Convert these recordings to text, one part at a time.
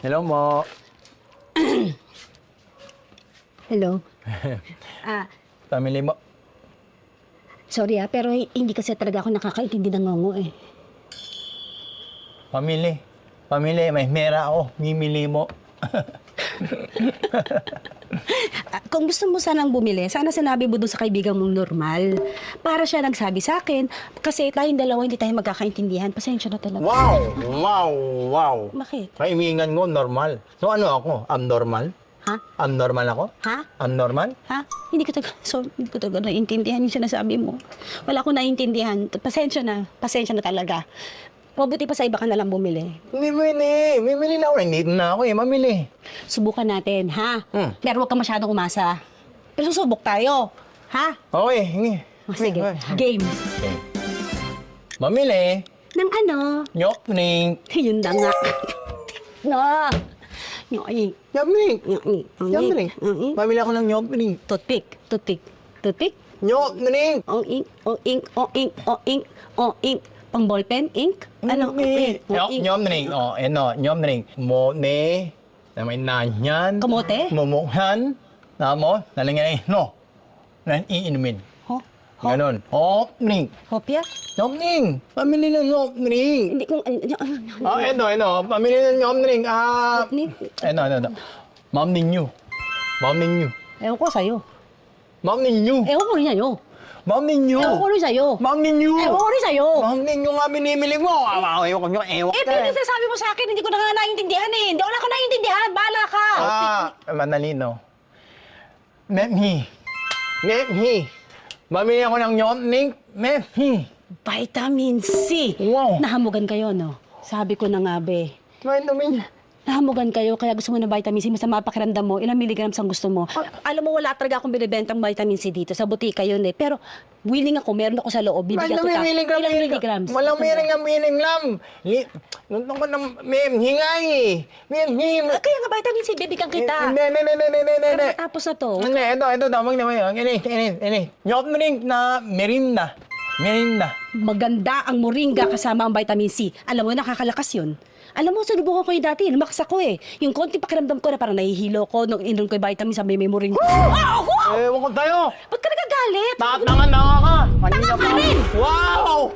Hello mo. Hello. Family mo. Sorry pero hindi kasi talaga ako nakakaintindi ng ngongo eh. Family, may mera ako. Mimili mo. Kung gusto mo sanang bumili, sana sinabi mo doon sa kaibigan mong normal. Para siya nagsabi sa akin, kasi tayong dalawa hindi tayo magkakaintindihan. Pasensya na talaga. Wow! Bakit? Kaimingan mo, normal. So ano ako? Abnormal? Ha? Abnormal ako? Ha? Abnormal? Ha? Hindi ko talaga naiintindihan yung sinasabi mo. Wala akong naiintindihan. Pasensya na talaga. Mabuti pa sa iba ka na lang bumili. Mimili na ako. Hindi na ako mamili. Subukan natin, ha? Pero huwag ka masyadong umasa. Pero susubok tayo, ha? Okay, hingi. Sige, game. Okay. Mamili. Nang ano? Nyokning. Yun na nga. No. Nyokning. Nyokning. Nyokning. Mamili ako ng nyokning. Toothpick. Nyokning. Ink. Pang ballpen, ink? Ano? Nyokning. Nyokning. Mo ne. Na may nanyan. Kamote? Mumukhan. Namo. Nalingin no. Nan iinumin. Ganon. Nyokning. Hopya? Nyokning. Pamili ng nyokning. Hindi kong... Eno. Pamili ng nyokning. Nyokning? Eno. Ma'am ninyo. Ewan ko sa'yo. Ma'am ninyo. Ewan ko rin sa'yo. Ma'am ninyo. Ewan ko rin sa'yo. Ma'am ninyo. Ewan ko rin sa'yo. Ma'am ninyo nga binimili mo. Ewan ka. Pero sinasabi mo sa akin, hindi ko na nga naiintindihan eh. Hindi ko na naiintindihan. Bahala ka. Manali no. Memhi. Mamili ako ng nyokning. Memhi. Vitamin C. Wow. Nahamugan kayo, no? Sabi ko na nga, be. Vitamin. Nahamugan kayo, kaya gusto mo ng vitamin C, masama pakiramdam mo, ilang milligrams ang gusto mo. Alam mo, wala talaga akong binibentang vitamin C dito, sa butika yun eh. Pero, willing ako, meron ako sa loob, bibigyan kita. Ilang milligrams? Walang milligram. Nandun ko ng memhi nga eh. Memhi. Kaya nga vitamin C, bibigyan kita. Hindi. Tapos na to. Ito, damag naman yun. Ini. Nyokning na merinda. Maganda ang moringa kasama ang vitamin C. Alam mo, nakakalakas yun. Alam mo, sinubukan ko yung dati, lumakas ako eh. Yung konti pakiramdam ko na parang nahihilo ko nung inom ko yung vitamin sa may moringa. Wow! Ewan ko tayo. Ba't ka nagagalit? Tanga ka. Tanga ka rin! Wow!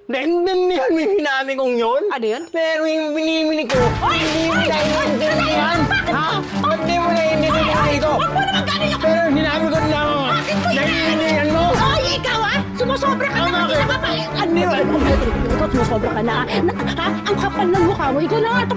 Naintindihan mo yung sinabi kong yun? Ano yun? Pero yung binimili ko, hindi mo naiintindihan. Ha? Ba't di mo naiintindihan ito? Huwag mo naman gano'n yung... Pero sinabi ko lang, Bakit mo yan? naiintindihan mo. Ay, ikaw ah! Sumusobra ka na! Ano yun? Ikaw, sumusobra ka na. Ha? Ang kapal ng mukha mo. Ikaw na nga ito